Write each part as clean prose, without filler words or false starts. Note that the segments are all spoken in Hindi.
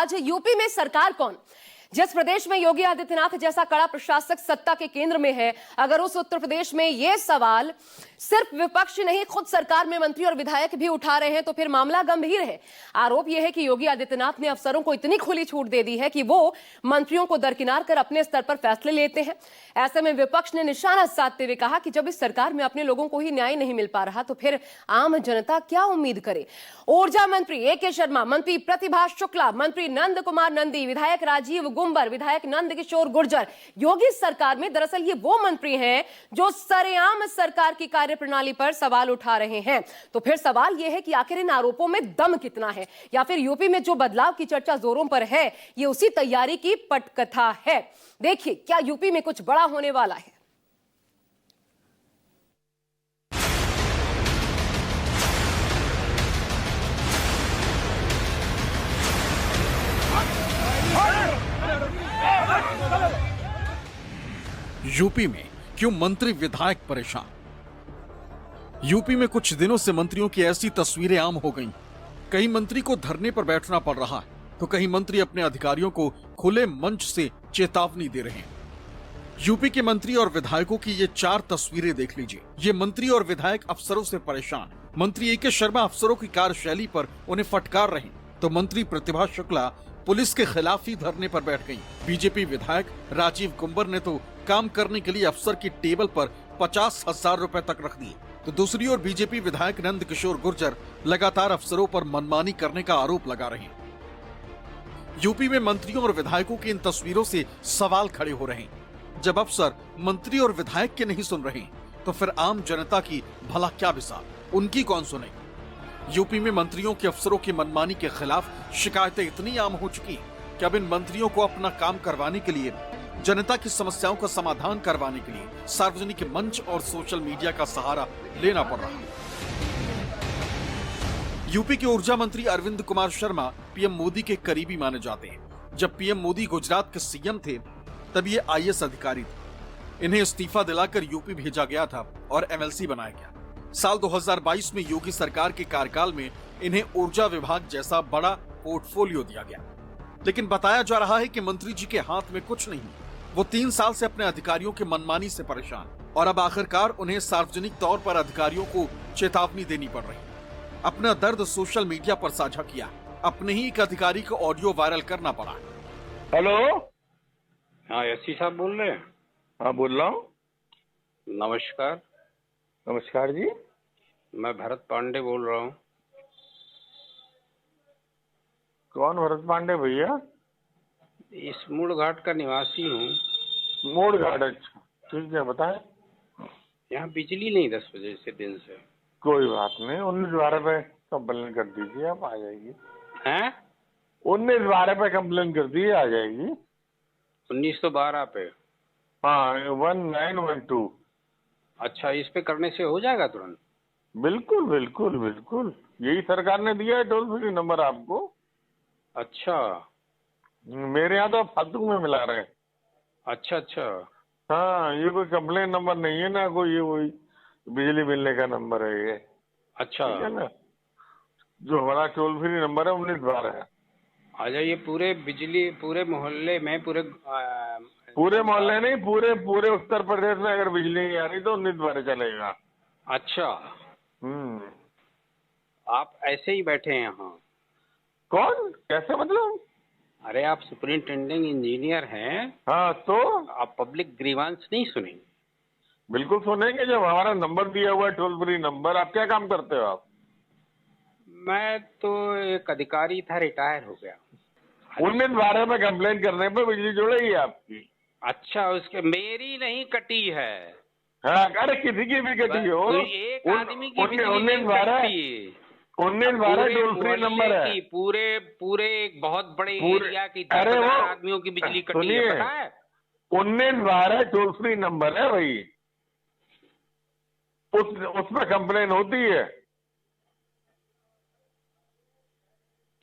आज यूपी में सरकार कौन? जिस प्रदेश में योगी आदित्यनाथ जैसा कड़ा प्रशासक सत्ता के केंद्र में है, अगर उस उत्तर प्रदेश में यह सवाल सिर्फ विपक्ष नहीं खुद सरकार में मंत्री और विधायक भी उठा रहे हैं तो फिर मामला गंभीर है। आरोप यह है कि योगी आदित्यनाथ ने अफसरों को इतनी खुली छूट दे दी है कि वो मंत्रियों को दरकिनार कर अपने स्तर पर फैसले लेते हैं। ऐसे में विपक्ष ने निशाना साधते हुए कहा कि जब इस सरकार में अपने लोगों को ही न्याय नहीं मिल पा रहा तो फिर आम जनता क्या उम्मीद करे। ऊर्जा मंत्री ए.के. शर्मा, मंत्री प्रतिभा शुक्ला, मंत्री नंद कुमार नंदी, विधायक राजीव गुंबर, विधायक नंद किशोर गुर्जर योगी सरकार में दरअसल ये वो मंत्री हैं जो सरेआम सरकार की कार्यप्रणाली पर सवाल उठा रहे हैं। तो फिर सवाल यह है कि आखिर इन आरोपों में दम कितना है, या फिर यूपी में जो बदलाव की चर्चा जोरों पर है ये उसी तैयारी की पटकथा है। देखिए क्या यूपी में कुछ बड़ा होने वाला है। यूपी में क्यों मंत्री विधायक परेशान? यूपी में कुछ दिनों से मंत्रियों की ऐसी तस्वीरें आम हो गईं। कहीं मंत्री को धरने पर बैठना पड़ रहा है तो कहीं मंत्री अपने अधिकारियों को खुले मंच से चेतावनी दे रहे हैं। यूपी के मंत्री और विधायकों की ये 4 तस्वीरें देख लीजिए। ये मंत्री और विधायक अफसरों से परेशान। मंत्री ए.के. शर्मा अफसरों की कार्यशैली पर उन्हें फटकार रहे तो मंत्री प्रतिभा शुक्ला पुलिस के खिलाफ ही धरने पर बैठ गई। बीजेपी विधायक राजीव कुंबर ने तो काम करने के लिए अफसर की टेबल पर 50,000 रुपए तक रख दिए, तो दूसरी ओर बीजेपी विधायक नंद किशोर गुर्जर लगातार अफसरों पर मनमानी करने का आरोप लगा रहे हैं। यूपी में मंत्रियों और विधायकों की इन तस्वीरों से सवाल खड़े हो रहे हैं। जब अफसर मंत्री और विधायक के नहीं सुन रहे तो फिर आम जनता की भला क्या मिसाल, उनकी कौन सुने? यूपी में मंत्रियों के अफसरों की मनमानी के खिलाफ शिकायतें इतनी आम हो चुकी कि अब इन मंत्रियों को अपना काम करवाने के लिए, जनता की समस्याओं का समाधान करवाने के लिए सार्वजनिक मंच और सोशल मीडिया का सहारा लेना पड़ रहा है। यूपी के ऊर्जा मंत्री अरविंद कुमार शर्मा पीएम मोदी के करीबी माने जाते हैं। जब पीएम मोदी गुजरात के सीएम थे तब ये आईएएस अधिकारी थे। इन्हें इस्तीफा दिलाकर यूपी भेजा गया था और एमएलसी बनाया गया। साल 2022 में योगी सरकार के कार्यकाल में इन्हें ऊर्जा विभाग जैसा बड़ा पोर्टफोलियो दिया गया, लेकिन बताया जा रहा है कि मंत्री जी के हाथ में कुछ नहीं। वो 3 साल से अपने अधिकारियों के मनमानी से परेशान और अब आखिरकार उन्हें सार्वजनिक तौर पर अधिकारियों को चेतावनी देनी पड़ रही। अपना दर्द सोशल मीडिया पर साझा किया। अपने ही एक अधिकारी को ऑडियो वायरल करना पड़ा। हेलो, हाँ एससी साहब बोल रहे हैं? हाँ बोल रहा हूँ। नमस्कार। नमस्कार जी। मैं भरत पांडे बोल रहा हूँ। कौन भरत पांडे भैया? इस मूड़ घाट का निवासी हूँ। मोड़ घाट? अच्छा ठीक है, बताएं। यहाँ बिजली नहीं 10 बजे से दिन से। कोई बात नहीं, 19/12 पे कंप्लेन कर दीजिए, आप आ जाएगी। हैं? 19/12 पे कंप्लेन कर दीजिए, आ जाएगी। 1912 पे? हाँ 1912। अच्छा, इस पे करने से हो जाएगा तुरंत? बिल्कुल बिल्कुल बिल्कुल, यही सरकार ने दिया है टोल फ्री नंबर आपको। अच्छा, मेरे यहाँ तो फालतू में मिला रहे हैं। अच्छा अच्छा। हाँ, ये कोई कंप्लेन नंबर नहीं है ना, कोई ये वही बिजली मिलने का नंबर है ये। अच्छा, ठीक है ना, जो हमारा टोल फ्री नंबर है 19/12 है। आ जाइए। पूरे बिजली पूरे मोहल्ले में पूरे मोहल्ले नहीं, पूरे उत्तर प्रदेश में अगर बिजली नहीं आ रही तो 19/12 चलेगा। अच्छा, आप ऐसे ही बैठे हैं यहाँ? कौन? कैसे मतलब? अरे आप सुपरिंटेंडिंग इंजीनियर हैं। हाँ तो आप पब्लिक ग्रीवांस नहीं सुनेंगे? बिल्कुल सुनेंगे, जब हमारा नंबर दिया हुआ है टोल फ्री नंबर। आप क्या काम करते हो आप? मैं तो एक अधिकारी था, रिटायर हो गया। 19/12 में कंप्लेन करने पे बिजली जुड़ेगी आपकी। अच्छा, उसके मेरी नहीं कटी है। हाँ, अरे किसी की भी कटी हो, तो एक आदमी की बिजली नहीं 19/12 कटती। 19/12 टोल फ्री नंबर है। पूरे एक बहुत बड़े एरिया की 10,000 आदमियों की बिजली कटी है, पता है? 19/12 टोल फ्री नंबर है भाई, उसमें कंप्लेन होती है।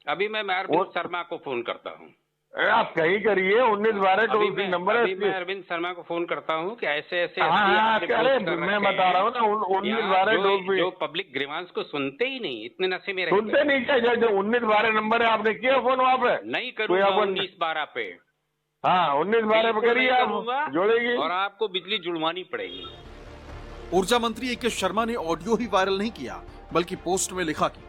अभी मैं अरविंद शर्मा को फोन करता हूँ। आप कहीं करिए 1912 टोल फ्री नंबर है। अभी मैं अरविंद शर्मा को फोन करता हूँ कि ऐसे ऐसे हाँ, अरे मैं बता रहा हूँ ना 1912 टोल फ्री। जो पब्लिक ग्रीवांस को सुनते ही नहीं, इतने नशे में रहते सुनते नहीं क्या? जो 1912 नंबर है, आपने किया फोन वहाँ पे? नहीं करूँगा 1912 पे। हाँ 1912 पे करिए, आप जोड़ेगी और आपको बिजली जुड़वानी पड़ेगी। ऊर्जा मंत्री ए के शर्मा ने ऑडियो ही वायरल नहीं किया, बल्कि पोस्ट में लिखा कि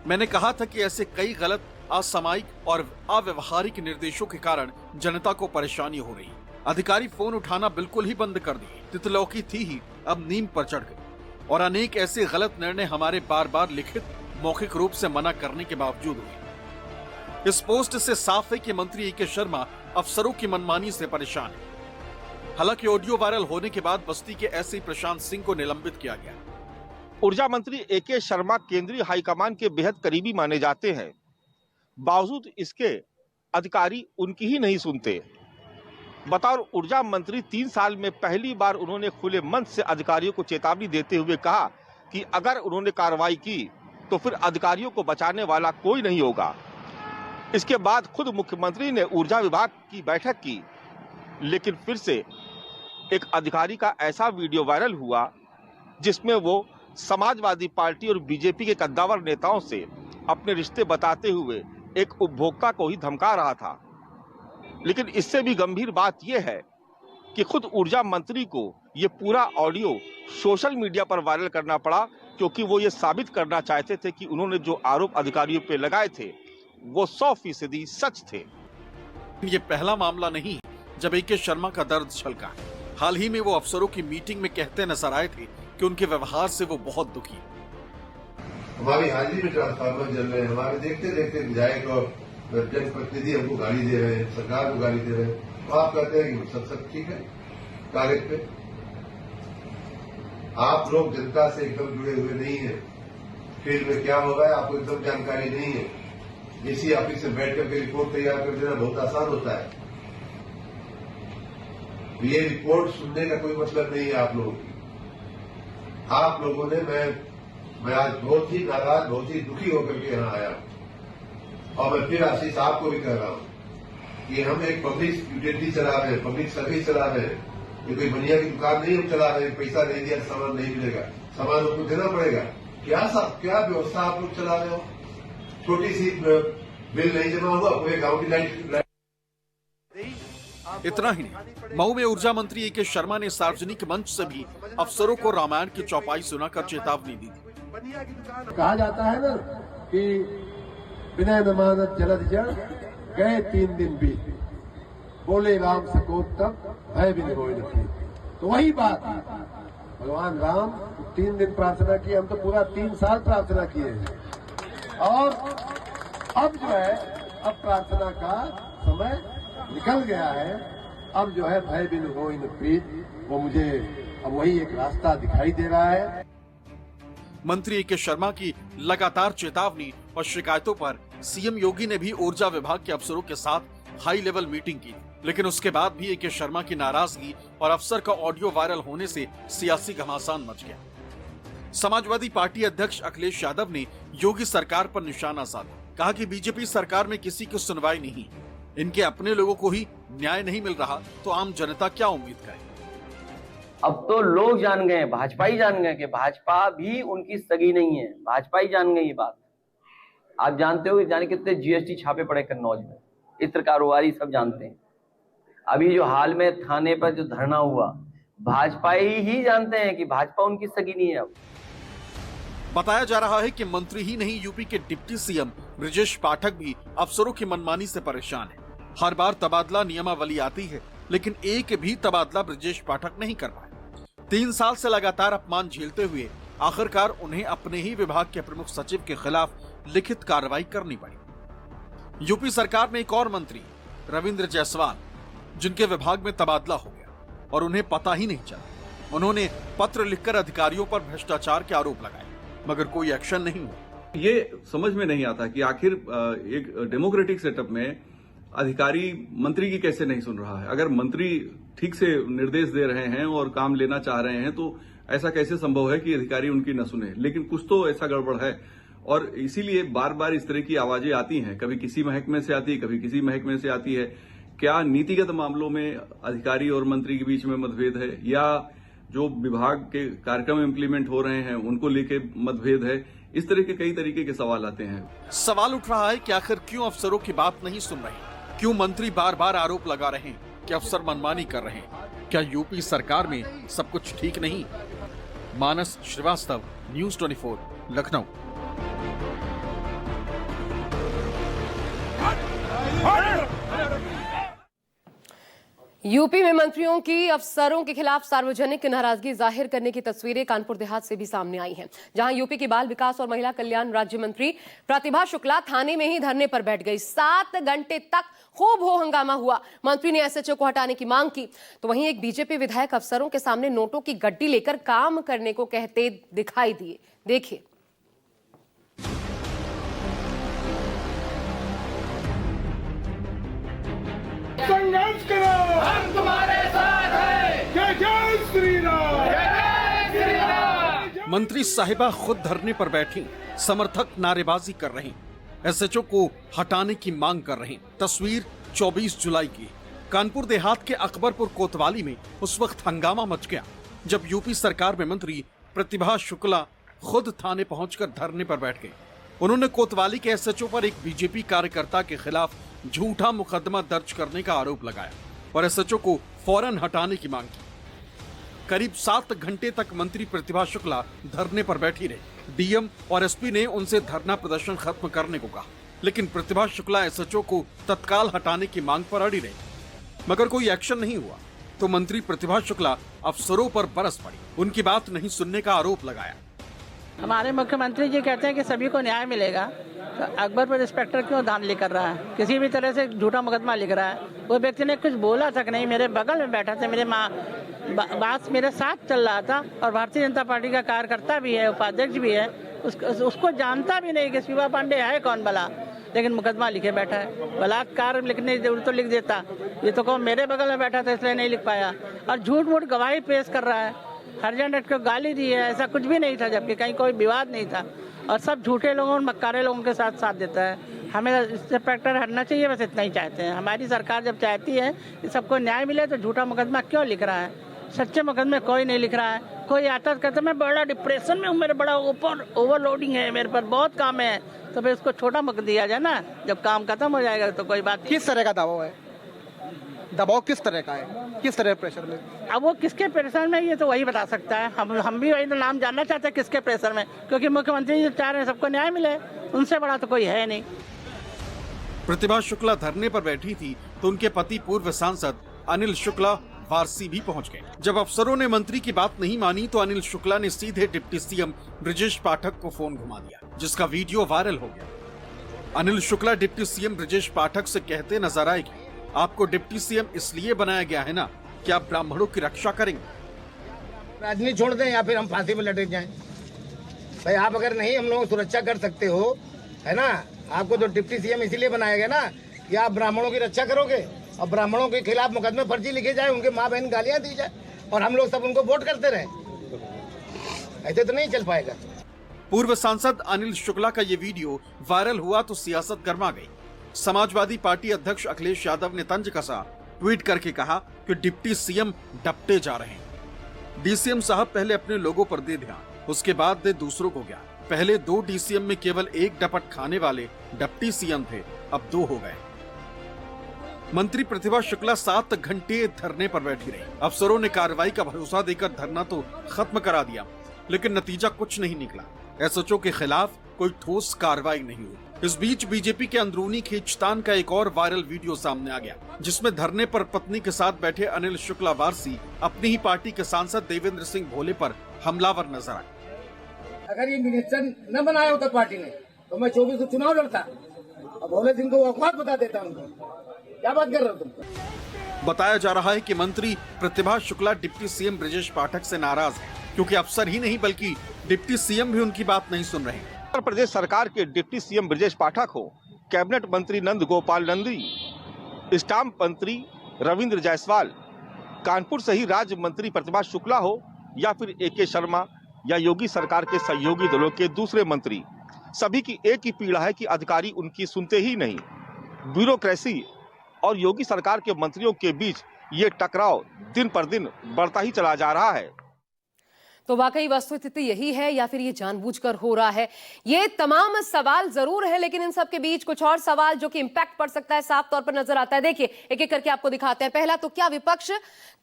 मैंने कहा था कि ऐसे कई गलत, असामयिक और अव्यवहारिक निर्देशों के कारण जनता को परेशानी हो रही। अधिकारी फोन उठाना बिल्कुल ही बंद कर दिए। तितलौकी थी ही अब नींद पर चढ़ गई और अनेक ऐसे गलत निर्णय हमारे बार बार लिखित मौखिक रूप से मना करने के बावजूद हुए। इस पोस्ट से साफ है कि मंत्री ए के शर्मा अफसरों की मनमानी से परेशान है। हालांकि ऑडियो वायरल होने के बाद बस्ती के एसआई प्रशांत सिंह को निलंबित किया गया। ऊर्जा मंत्री ए के शर्मा केंद्रीय हाईकमान के बेहद करीबी माने जाते हैं, बावजूद इसके अधिकारी उनकी ही नहीं सुनते। बतौर ऊर्जा मंत्री 3 साल में पहली बार उन्होंने खुले मन से अधिकारियों को चेतावनी देते हुए कहा कि अगर उन्होंने कार्रवाई की तो फिर अधिकारियों को बचाने वाला कोई नहीं होगा। इसके बाद खुद मुख्यमंत्री ने ऊर्जा विभाग की बैठक की, लेकिन फिर से एक अधिकारी का ऐसा वीडियो वायरल हुआ जिसमें वो समाजवादी पार्टी और बीजेपी के कद्दावर नेताओं से अपने रिश्ते बताते हुए एक उपभोक्ता को ही धमका रहा था। लेकिन इससे भी गंभीर बात यह है कि खुद ऊर्जा मंत्री को ये पूरा ऑडियो सोशल मीडिया पर वायरल करना पड़ा, क्योंकि वो ये साबित करना चाहते थे कि उन्होंने जो आरोप अधिकारियों पर लगाए थे वो 100% सच थे। ये पहला मामला नहीं जब ए के शर्मा का दर्द छलका। हाल ही में वो अफसरों की मीटिंग में कहते नजर आए थे कि उनके व्यवहार से वो बहुत दुखी। हमारी हाजिरी में ट्रांसफार्मर जल रहे हैं, हमारे देखते देखते विधायक और जनप्रतिनिधि हमको गाली दे रहे हैं, सरकार को गाली दे रहे हैं, तो आप कहते हैं कि सब ठीक है। कागज पे आप लोग जनता से एकदम जुड़े हुए नहीं है। फील्ड में क्या हो रहा है आपको एकदम जानकारी नहीं है। इसी ऑफिस में बैठ करके रिपोर्ट तैयार कर देना बहुत आसान होता है। ये रिपोर्ट सुनने का कोई मतलब नहीं है आप लोगों की। आप लोगों ने मैं आज बहुत ही नाराज, बहुत ही दुखी होकर के यहाँ आया, और मैं फिर आशीष आपको भी कह रहा हूँ कि हम एक पब्लिक यूटिलिटी चला रहे हैं, पब्लिक सर्विस चला रहे हैं। ये कोई बनिया की दुकान नहीं हम चला रहे हैं। पैसा नहीं दिया सामान नहीं मिलेगा, सामान आपको देना पड़ेगा। क्या व्यवस्था आप लोग चला रहे हो? छोटी सी बिल नहीं जमा हुआ, पूरे गाँव की लाइट। इतना ही नहीं, मऊ में ऊर्जा मंत्री ए के शर्मा ने सार्वजनिक मंच से भी अफसरों को रामायण की चौपाई सुनाकर चेतावनी दी। कहा जाता है ना कि बिना नमानत जलद जड़ गए 3 दिन बीत, बोले राम सकोत तब भय बिन होय न प्रीत। तो वही बात, भगवान राम 3 दिन प्रार्थना की, हम तो पूरा 3 साल प्रार्थना किए हैं। और अब जो है, अब प्रार्थना का समय निकल गया है। अब जो है भय बिन होय न प्रीत, वो मुझे अब वही एक रास्ता दिखाई दे रहा है। मंत्री ए के शर्मा की लगातार चेतावनी और शिकायतों पर सीएम योगी ने भी ऊर्जा विभाग के अफसरों के साथ हाई लेवल मीटिंग की, लेकिन उसके बाद भी ए के शर्मा की नाराजगी और अफसर का ऑडियो वायरल होने से सियासी घमासान मच गया। समाजवादी पार्टी अध्यक्ष अखिलेश यादव ने योगी सरकार पर निशाना साधा, कहा कि बीजेपी सरकार में किसी की सुनवाई नहीं, इनके अपने लोगों को ही न्याय नहीं मिल रहा, तो आम जनता क्या उम्मीद करे। अब तो लोग जान गए, भाजपा ही जान गए कि भाजपा भी उनकी सगी नहीं है। भाजपा ही जान गए ये बात। आप जानते हो कि जाने कितने जीएसटी छापे पड़े कन्नौज में, इत्र कारोबारी सब जानते हैं। अभी जो हाल में थाने पर जो धरना हुआ, भाजपा ही जानते हैं कि भाजपा उनकी सगी नहीं है। अब बताया जा रहा है कि मंत्री ही नहीं, यूपी के डिप्टी सीएम ब्रजेश पाठक भी अफसरों की मनमानी से परेशान है। हर बार तबादला नियमावली आती है, लेकिन एक भी तबादला ब्रजेश पाठक नहीं कर पाए। 3 साल से लगातार अपमान झेलते हुए आखिरकार उन्हें अपने ही विभाग के प्रमुख सचिव के खिलाफ लिखित कार्रवाई करनी पड़ी। यूपी सरकार में एक और मंत्री रविंद्र जायसवाल, जिनके विभाग में तबादला हो गया और उन्हें पता ही नहीं चला। उन्होंने पत्र लिखकर अधिकारियों पर भ्रष्टाचार के आरोप लगाए, मगर कोई एक्शन नहीं हुआ। ये समझ में नहीं आता कि आखिर एक डेमोक्रेटिक सेटअप में अधिकारी मंत्री की कैसे नहीं सुन रहा है। अगर मंत्री ठीक से निर्देश दे रहे हैं और काम लेना चाह रहे हैं तो ऐसा कैसे संभव है कि अधिकारी उनकी न सुने। लेकिन कुछ तो ऐसा गड़बड़ है और इसीलिए बार बार इस तरह की आवाजें आती हैं, कभी किसी महकमे से आती है, कभी किसी महकमे से आती है। क्या नीतिगत मामलों में अधिकारी और मंत्री के बीच में मतभेद है, या जो विभाग के कार्यक्रम इम्प्लीमेंट हो रहे हैं उनको लेके मतभेद है? इस तरह के कई तरीके के सवाल आते हैं। सवाल उठ रहा है कि आखिर क्यों अफसरों की बात नहीं सुन रहे, क्यों मंत्री बार बार आरोप लगा रहे हैं कि अफसर मनमानी कर रहे हैं। क्या यूपी सरकार में सब कुछ ठीक नहीं? मानस श्रीवास्तव, न्यूज़ 24, लखनऊ। यूपी में मंत्रियों की अफसरों के खिलाफ सार्वजनिक नाराजगी जाहिर करने की तस्वीरें कानपुर देहात से भी सामने आई हैं, जहां यूपी की बाल विकास और महिला कल्याण राज्य मंत्री प्रतिभा शुक्ला थाने में ही धरने पर बैठ गई। 7 घंटे तक खूब हो हंगामा हुआ। मंत्री ने एसएचओ को हटाने की मांग की, तो वहीं एक बीजेपी विधायक अफसरों के सामने नोटों की गड्डी लेकर काम करने को कहते दिखाई दिए। देखिए। संघर्ष करो, हम तुम्हारे साथ हैं। जय जय श्री राम, जय जय श्री राम। मंत्री साहिबा खुद धरने पर बैठी, समर्थक नारेबाजी कर रहे हैं, एसएचओ को हटाने की मांग कर रहे हैं। तस्वीर 24 जुलाई की। कानपुर देहात के अकबरपुर कोतवाली में उस वक्त हंगामा मच गया जब यूपी सरकार में मंत्री प्रतिभा शुक्ला खुद थाने पहुंचकर धरने पर बैठ गए। उन्होंने कोतवाली के एसएचओ पर एक बीजेपी कार्यकर्ता के खिलाफ झूठा मुकदमा दर्ज करने का आरोप लगाया और एसएचओ को फौरन हटाने की मांग की। करीब 7 घंटे तक मंत्री प्रतिभा शुक्ला धरने पर बैठी रही। डीएम और एसपी ने उनसे धरना प्रदर्शन खत्म करने को कहा, लेकिन प्रतिभा शुक्ला एसएचओ को तत्काल हटाने की मांग पर अड़ी रही। मगर कोई एक्शन नहीं हुआ तो मंत्री प्रतिभा शुक्ला अफसरों पर बरस पड़ी, उनकी बात नहीं सुनने का आरोप लगाया। हमारे मुख्यमंत्री जी कहते हैं कि सभी को न्याय मिलेगा, तो अकबरपुर इंस्पेक्टर क्यों धांधली कर रहा है, किसी भी तरह से झूठा मुकदमा लिख रहा है। वो व्यक्ति ने कुछ बोला तक नहीं, मेरे बगल में बैठा था, मेरे बात मेरे साथ चल रहा था और भारतीय जनता पार्टी का कार्यकर्ता भी है, उपाध्यक्ष भी है, उसको जानता भी नहीं कि शिवा पांडे है कौन भला, लेकिन मुकदमा लिखे बैठा है। बलात्कार लिखने की जरूरत तो लिख देता, ये तो कौन मेरे बगल में बैठा था इसलिए नहीं लिख पाया। और झूठ मूठ गवाही पेश कर रहा है, हरिजन को गाली दी है, ऐसा कुछ भी नहीं था, जबकि कहीं कोई विवाद नहीं था। और सब झूठे लोगों और मक्कारे लोगों के साथ देता है। हमें इंस्पेक्टर हटना चाहिए, बस इतना ही चाहते हैं। हमारी सरकार जब चाहती है कि सबको न्याय मिले तो झूठा मुकदमा क्यों लिख रहा है? सच्चे मुकदमे कोई नहीं लिख रहा है। कोई आता कहता मैं बड़ा डिप्रेशन में हूँ, मेरे बड़ा ओवरलोडिंग है, मेरे पर बहुत काम है, तो फिर उसको छोटा मुकदमा दिया जाए ना। जब काम खत्म हो जाएगा तो कोई बात नहीं। किस तरह का दबाव है? दबाव किस तरह का है, किस तरह प्रेशर में? अब वो किसके प्रेशर में, ये तो वही बता सकता है। हम भी वही तो नाम जानना चाहते हैं किसके प्रेशर में, क्योंकि मुख्यमंत्री जी चाह रहे हैं सबको न्याय मिले, उनसे बड़ा तो कोई है नहीं। प्रतिभा शुक्ला धरने पर बैठी थी तो उनके पति पूर्व सांसद अनिल शुक्ला वारसी भी पहुंच गए। जब अफसरों ने मंत्री की बात नहीं मानी तो अनिल शुक्ला ने सीधे डिप्टी सीएम ब्रजेश पाठक को फोन घुमा दिया, जिसका वीडियो वायरल हो गया। अनिल शुक्ला डिप्टी सीएम ब्रजेश पाठक से कहते नजर आए कि आपको डिप्टी सीएम इसलिए बनाया गया है ना कि आप ब्राह्मणों की रक्षा करेंगे। राजनीति छोड़ दें या फिर हम फांसी पर लटक जाएं। भाई आप अगर नहीं हम लोगों की सुरक्षा कर सकते हो, है ना, आपको तो डिप्टी सीएम इसीलिए बनाया गया ना कि आप ब्राह्मणों की रक्षा करोगे और ब्राह्मणों के खिलाफ मुकदमे फर्जी लिखे जाए, उनके माँ बहन गालियां दी जाए और हम लोग सब उनको वोट करते रहे। ऐसे तो नहीं चल पाएगा। पूर्व सांसद अनिल शुक्ला का ये वीडियो वायरल हुआ तो सियासत गर्मा गई। समाजवादी पार्टी अध्यक्ष अखिलेश यादव ने तंज कसा, ट्वीट करके कहा कि डिप्टी सीएम डपटे जा रहे हैं। डीसीएम साहब पहले अपने लोगों पर दे ध्यान, उसके बाद दे दूसरों को ज्ञान। पहले 2 डीसीएम में केवल 1 डपट खाने वाले डिप्टी सीएम थे, अब 2 हो गए। मंत्री प्रतिभा शुक्ला 7 घंटे धरने पर बैठी रही। अफसरों ने कार्रवाई का भरोसा देकर धरना तो खत्म करा दिया, लेकिन नतीजा कुछ नहीं निकला। एसएचओ के खिलाफ कोई ठोस कार्रवाई नहीं हुई। इस बीच बीजेपी के अंदरूनी खींचतान का एक और वायरल वीडियो सामने आ गया, जिसमें धरने पर पत्नी के साथ बैठे अनिल शुक्ला वारसी अपनी ही पार्टी के सांसद देवेंद्र सिंह भोले पर हमलावर नजर आए। अगर ये मिनिस्टर न बनाया होता पार्टी ने तो मैं 24 को चुनाव लड़ता और भोले सिंह को औकात बता देता उनको। क्या बात कर रहे हो तुम? बताया जा रहा है कि मंत्री प्रतिभा शुक्ला डिप्टी सीएम ब्रजेश पाठक से नाराज है, क्योंकि अफसर ही नहीं बल्कि डिप्टी सीएम भी उनकी बात नहीं सुन रहे। उत्तर प्रदेश सरकार के डिप्टी सीएम ब्रजेश पाठक हो, कैबिनेट मंत्री नंद गोपाल नंदी, स्टाम्प मंत्री रविंद्र जायसवाल, कानपुर से ही राज्य मंत्री प्रतिभा शुक्ला हो या फिर AK शर्मा या योगी सरकार के सहयोगी दलों के दूसरे मंत्री, सभी की एक ही पीड़ा है कि अधिकारी उनकी सुनते ही नहीं। ब्यूरोक्रेसी और योगी सरकार के मंत्रियों के बीच ये टकराव दिन पर दिन बढ़ता ही चला जा रहा है। तो वाकई वस्तुस्थिति यही है या फिर ये जानबूझकर हो रहा है? ये तमाम सवाल जरूर है, लेकिन इन सब के बीच कुछ और सवाल जो कि इंपैक्ट पड़ सकता है साफ तौर पर नजर आता है। देखिए, एक एक करके आपको दिखाते हैं। पहला, तो क्या विपक्ष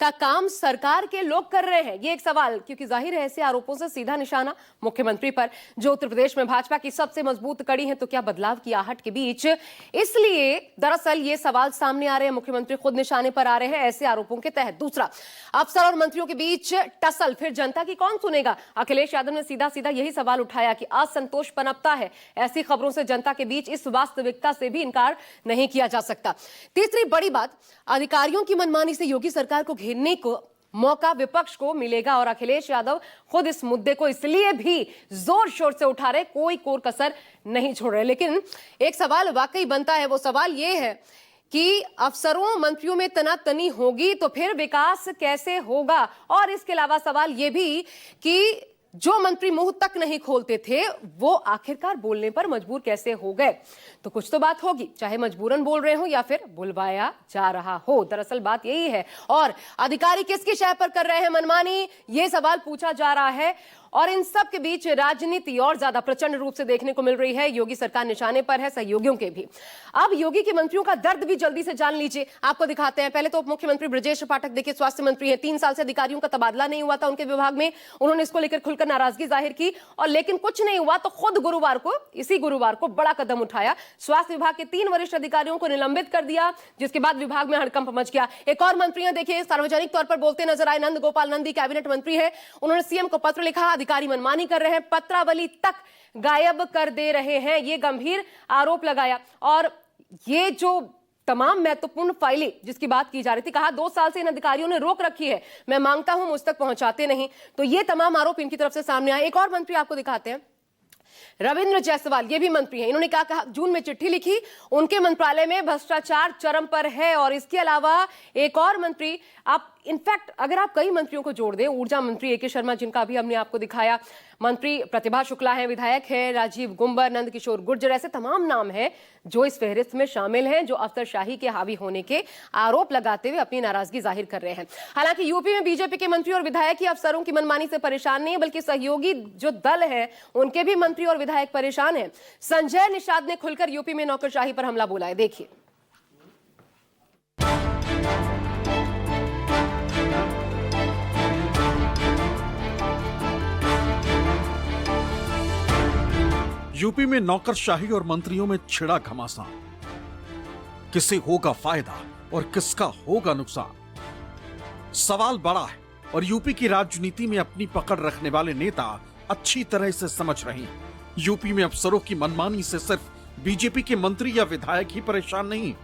का काम सरकार के लोग कर रहे हैं? ये एक सवाल, क्योंकि जाहिर है ऐसे आरोपों से सीधा निशाना मुख्यमंत्री पर, जो उत्तर प्रदेश में भाजपा की सबसे मजबूत कड़ी है। तो क्या बदलाव की आहट के बीच इसलिए दरअसल ये सवाल सामने आ रहे हैं, मुख्यमंत्री खुद निशाने पर आ रहे हैं ऐसे आरोपों के तहत। दूसरा, अफसर और मंत्रियों के बीच टसल, फिर जनता की कौन सुनेगा? अखिलेश यादव ने सीधा सीधा यही सवाल उठाया कि असंतोष पनपता है। ऐसी खबरों से जनता के बीच इस वास्तविकता से भी इनकार नहीं किया जा सकता। तीसरी बड़ी बात, अधिकारियों की मनमानी से योगी सरकार को घेरने को मौका विपक्ष को मिलेगा और अखिलेश यादव खुद इस मुद्दे को इसलिए भी जोर शोर से उठा रहे, कोई कोर कसर नहीं छोड़ रहे। लेकिन एक सवाल वाकई बनता है, वो सवाल ये है कि अफसरों मंत्रियों में तनातनी होगी तो फिर विकास कैसे होगा? और इसके अलावा सवाल यह भी कि जो मंत्री मुंह तक नहीं खोलते थे वो आखिरकार बोलने पर मजबूर कैसे हो गए? तो कुछ तो बात होगी, चाहे मजबूरन बोल रहे हो या फिर बुलवाया जा रहा हो। दरअसल बात यही है। और अधिकारी किसकी शय पर कर रहे हैं मनमानी, ये सवाल पूछा जा रहा है। और इन सब के बीच राजनीति और ज्यादा प्रचंड रूप से देखने को मिल रही है। योगी सरकार निशाने पर है, सहयोगियों के भी। अब योगी के मंत्रियों का दर्द भी जल्दी से जान लीजिए, आपको दिखाते हैं। पहले तो उप मुख्यमंत्री ब्रजेश पाठक, देखिए स्वास्थ्य मंत्री हैं, 3 साल से अधिकारियों का तबादला नहीं हुआ था उनके विभाग में। उन्होंने इसको लेकर खुलकर नाराजगी जाहिर की और लेकिन कुछ नहीं हुआ तो खुद गुरुवार को, इसी गुरुवार को बड़ा कदम उठाया। स्वास्थ्य विभाग के 3 वरिष्ठ अधिकारियों को निलंबित कर दिया, जिसके बाद विभाग में हड़कंप मच गया। एक और मंत्री हैं, देखिए सार्वजनिक तौर पर बोलते नजर आए, नंद गोपाल नंदी कैबिनेट मंत्री है। उन्होंने सीएम को पत्र लिखा, अधिकारी मनमानी कर रहे हैं, पत्रावली तक गायब कर दे रहे हैं, ये गंभीर आरोप लगाया। और ये जो तमाम महत्वपूर्ण फाइलें जिसकी बात की जा रही थी, कहा 2 साल से इन अधिकारियों ने रोक रखी है, मैं मांगता हूं मुझ तक पहुंचाते नहीं। तो ये तमाम आरोप इनकी तरफ से सामने आए। एक और मंत्री आपको दिखाते हैं, रविंद्र जायसवाल, ये भी मंत्री हैं। इन्होंने कहा जून में चिट्ठी लिखी, उनके मंत्रालय में भ्रष्टाचार चरम पर है। और इसके अलावा एक और मंत्री, आप इनफैक्ट अगर आप कई मंत्रियों को जोड़ दें, ऊर्जा मंत्री एके शर्मा जिनका अभी हमने आपको दिखाया, मंत्री प्रतिभा शुक्ला है, विधायक है राजीव गुंबर, नंद किशोर गुर्जर, ऐसे तमाम नाम हैं जो इस फहरिस्त में शामिल हैं, जो अफसरशाही के हावी होने के आरोप लगाते हुए अपनी नाराजगी जाहिर कर रहे हैं। हालांकि यूपी में बीजेपी के मंत्री और विधायक ही अफसरों की मनमानी से परेशान नहीं है, बल्कि सहयोगी जो दल है उनके भी मंत्री और विधायक परेशान हैं। संजय निषाद ने खुलकर यूपी में नौकरशाही पर हमला बोला है, देखिए। यूपी में नौकरशाही और मंत्रियों में छिड़ा घमासान, किसे होगा फायदा और किसका होगा नुकसान? सवाल बड़ा है और यूपी की राजनीति में अपनी पकड़ रखने वाले नेता अच्छी तरह से समझ रहे हैं। यूपी में अफसरों की मनमानी से सिर्फ बीजेपी के मंत्री या विधायक ही परेशान नहीं,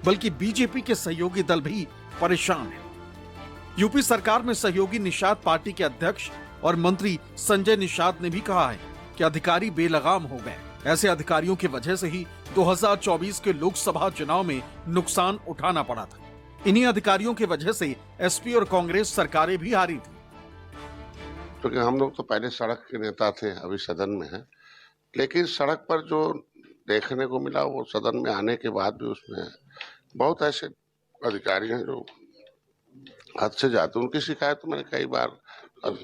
बल्कि बीजेपी के सहयोगी दल भी परेशान हैं। यूपी सरकार में सहयोगी निषाद पार्टी के अध्यक्ष और मंत्री संजय निषाद ने भी कहा है कि अधिकारी बेलगाम हो गए। ऐसे अधिकारियों की वजह से ही 2024 के लोकसभा चुनाव में नुकसान उठाना पड़ा था। इन्हीं अधिकारियों की वजह से एसपी और कांग्रेस सरकारें भी हारी थी। क्योंकि हम लोग तो पहले सड़क के नेता थे, अभी सदन में हैं, लेकिन सड़क पर जो देखने को मिला वो सदन में आने के बाद भी उसमें बहुत ऐसे अधिकारी हैं जो हद से जाते। उनकी शिकायत मैंने कई बार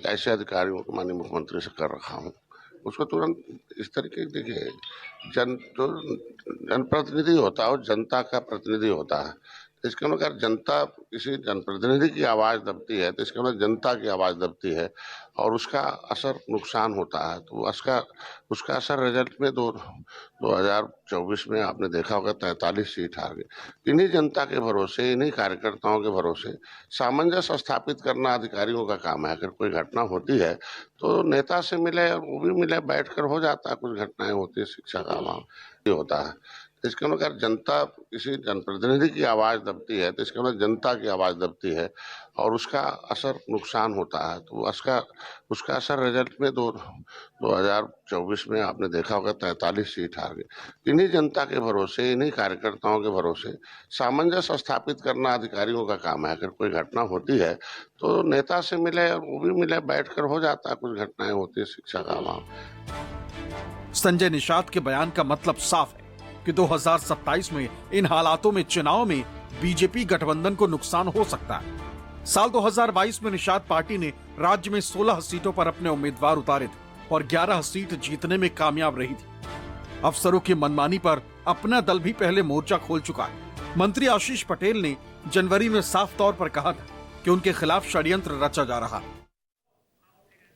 ऐसे अधिकारियों को माननीय मुख्यमंत्री से कर रखा हूँ। उसको तुरंत इस तरीके, देखिए जो जनप्रतिनिधि होता है वो जनता का प्रतिनिधि होता है। इसके अगर जनता किसी जनप्रतिनिधि की आवाज़ दबती है तो इसके अंदर जनता की आवाज़ दबती है और उसका असर नुकसान होता है। तो उसका असर रिजल्ट में 2024 में आपने देखा होगा 43 सीट हार गई। इन्हीं जनता के भरोसे, इन्हीं कार्यकर्ताओं के भरोसे सामंजस्य स्थापित करना अधिकारियों का काम है। अगर कोई घटना होती है तो नेता से मिले, वो भी मिले, बैठकर हो जाता है। कुछ घटनाएं होती है, शिक्षा का अभाव होता है। इसके अंदर अगर जनता किसी जनप्रतिनिधि की आवाज़ दबती है तो इसके अंदर जनता की आवाज़ दबती है और उसका असर नुकसान होता है। तो उसका असर रिजल्ट में 2024 में आपने देखा होगा 43 सीट हार गई। इन्हीं जनता के भरोसे, इन्हीं कार्यकर्ताओं के भरोसे सामंजस्य स्थापित करना अधिकारियों का काम है। अगर कोई घटना होती है तो नेता से मिले, वो भी मिले, बैठकर हो जाता है। कुछ घटनाएं होती है, शिक्षा का अभाव। संजय निषाद के बयान का मतलब साफ है कि 2027 में इन हालातों में चुनाव में बीजेपी गठबंधन को नुकसान हो सकता है। साल 2022 में निषाद पार्टी ने राज्य में 16 सीटों पर अपने उम्मीदवार उतारे थे और 11 सीट जीतने में कामयाब रही थी। अफसरों की मनमानी पर अपना दल भी पहले मोर्चा खोल चुका है। मंत्री आशीष पटेल ने जनवरी में साफ तौर पर कहा था कि उनके खिलाफ षड्यंत्र रचा जा रहा है।